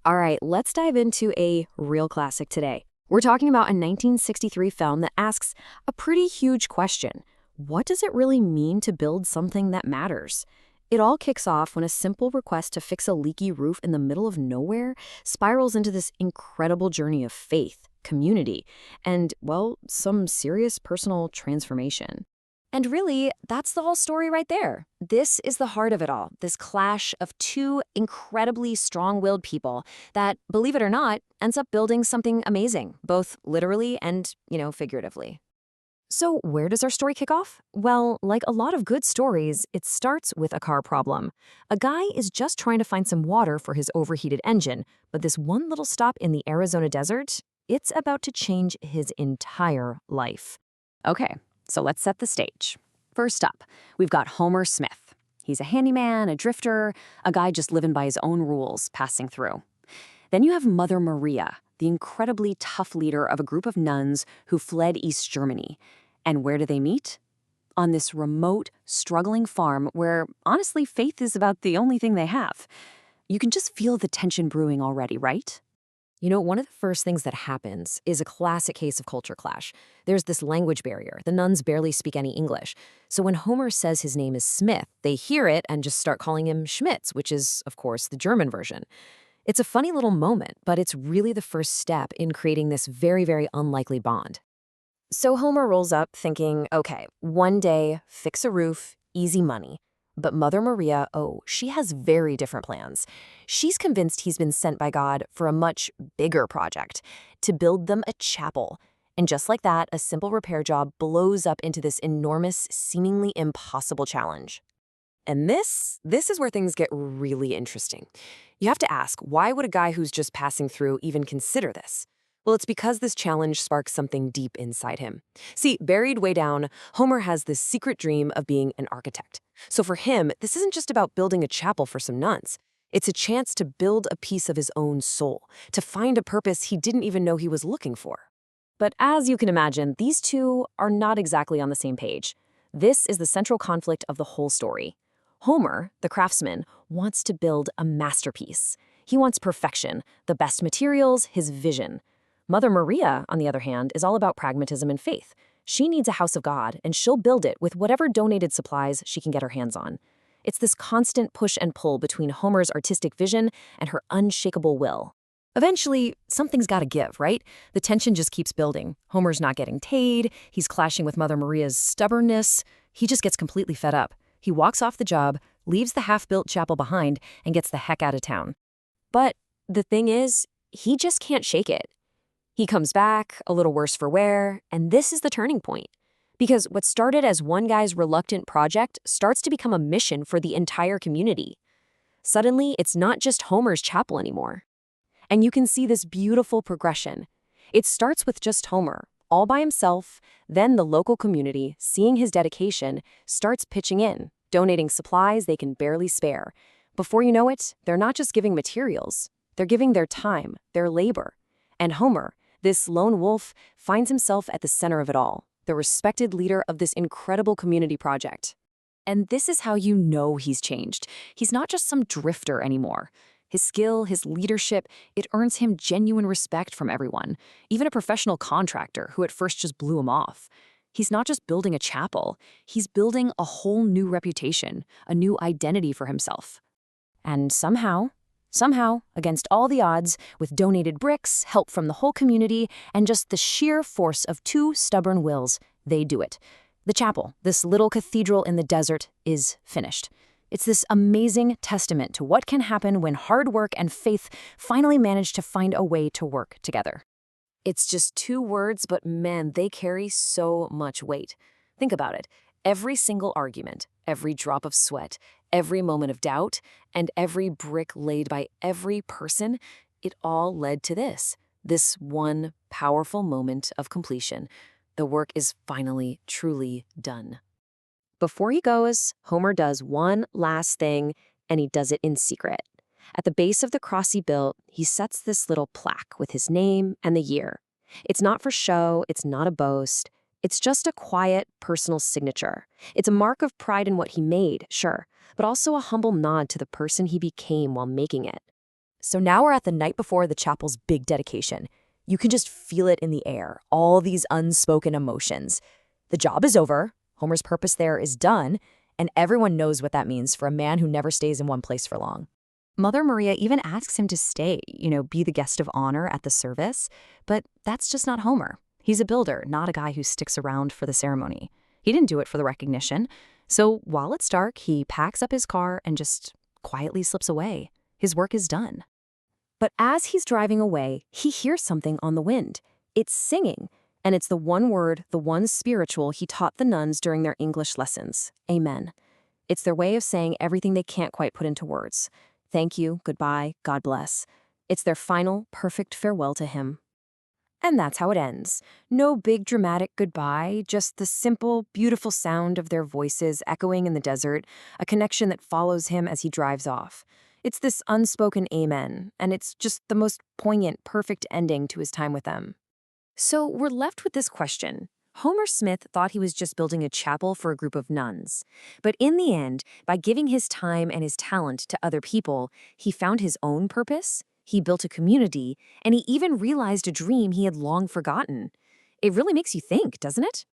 All right, let's dive into a real classic today. We're talking about a 1963 film that asks a pretty huge question. What does it really mean to build something that matters? It all kicks off when a simple request to fix a leaky roof in the middle of nowhere spirals into this incredible journey of faith, community, and, well, some serious personal transformation. And really, that's the whole story right there. This is the heart of it all, this clash of two incredibly strong-willed people that, believe it or not, ends up building something amazing, both literally and, figuratively. So where does our story kick off? Well, like a lot of good stories, it starts with a car problem. A guy is just trying to find some water for his overheated engine, but this one little stop in the Arizona desert, it's about to change his entire life. Okay. So let's set the stage. First up, we've got Homer Smith. He's a handyman, a drifter, a guy just living by his own rules, passing through. Then you have Mother Maria, the incredibly tough leader of a group of nuns who fled East Germany. And where do they meet? On this remote, struggling farm where, honestly, faith is about the only thing they have. You can just feel the tension brewing already, right? One of the first things that happens is a classic case of culture clash. There's this language barrier. The nuns barely speak any English. So when Homer says his name is Smith, they hear it and just start calling him Schmitz, which is, of course, the German version. It's a funny little moment, but it's really the first step in creating this very, very unlikely bond. So Homer rolls up thinking, okay, one day, fix a roof, easy money. But Mother Maria, she has very different plans. She's convinced he's been sent by God for a much bigger project, to build them a chapel. And just like that, a simple repair job blows up into this enormous, seemingly impossible challenge. And this is where things get really interesting. You have to ask, why would a guy who's just passing through even consider this? Well, it's because this challenge sparks something deep inside him. See, buried way down, Homer has this secret dream of being an architect. So for him, this isn't just about building a chapel for some nuns. It's a chance to build a piece of his own soul, to find a purpose he didn't even know he was looking for. But as you can imagine, these two are not exactly on the same page. This is the central conflict of the whole story. Homer, the craftsman, wants to build a masterpiece. He wants perfection, the best materials, his vision. Mother Maria, on the other hand, is all about pragmatism and faith. She needs a house of God, and she'll build it with whatever donated supplies she can get her hands on. It's this constant push and pull between Homer's artistic vision and her unshakable will. Eventually, something's got to give, right? The tension just keeps building. Homer's not getting paid. He's clashing with Mother Maria's stubbornness. He just gets completely fed up. He walks off the job, leaves the half-built chapel behind, and gets the heck out of town. But the thing is, he just can't shake it. He comes back, a little worse for wear, and this is the turning point. Because what started as one guy's reluctant project starts to become a mission for the entire community. Suddenly, it's not just Homer's chapel anymore. And you can see this beautiful progression. It starts with just Homer, all by himself, then the local community, seeing his dedication, starts pitching in, donating supplies they can barely spare. Before you know it, they're not just giving materials, they're giving their time, their labor. And Homer, this lone wolf, finds himself at the center of it all, the respected leader of this incredible community project. And this is how you know he's changed. He's not just some drifter anymore. His skill, his leadership, it earns him genuine respect from everyone, even a professional contractor who at first just blew him off. He's not just building a chapel, he's building a whole new reputation, a new identity for himself. And somehow, against all the odds, with donated bricks, help from the whole community, and just the sheer force of two stubborn wills, they do it. The chapel, this little cathedral in the desert, is finished. It's this amazing testament to what can happen when hard work and faith finally manage to find a way to work together. It's just two words, but man, they carry so much weight. Think about it. Every single argument, every drop of sweat, every moment of doubt, and every brick laid by every person, it all led to this one powerful moment of completion. The work is finally, truly done. Before he goes, Homer does one last thing, and he does it in secret. At the base of the cross he built, he sets this little plaque with his name and the year. It's not for show, it's not a boast. It's just a quiet, personal signature. It's a mark of pride in what he made, sure, but also a humble nod to the person he became while making it. So now we're at the night before the chapel's big dedication. You can just feel it in the air, all these unspoken emotions. The job is over, Homer's purpose there is done, and everyone knows what that means for a man who never stays in one place for long. Mother Maria even asks him to stay, be the guest of honor at the service, but that's just not Homer. He's a builder, not a guy who sticks around for the ceremony. He didn't do it for the recognition. So while it's dark, he packs up his car and just quietly slips away. His work is done. But as he's driving away, he hears something on the wind. It's singing, and it's the one word, the one spiritual he taught the nuns during their English lessons. Amen. It's their way of saying everything they can't quite put into words. Thank you, goodbye, God bless. It's their final, perfect farewell to him. And that's how it ends. No big dramatic goodbye, just the simple, beautiful sound of their voices echoing in the desert, a connection that follows him as he drives off. It's this unspoken amen, and it's just the most poignant, perfect ending to his time with them. So we're left with this question. Homer Smith thought he was just building a chapel for a group of nuns. But in the end, by giving his time and his talent to other people, he found his own purpose, he built a community, and he even realized a dream he had long forgotten. It really makes you think, doesn't it?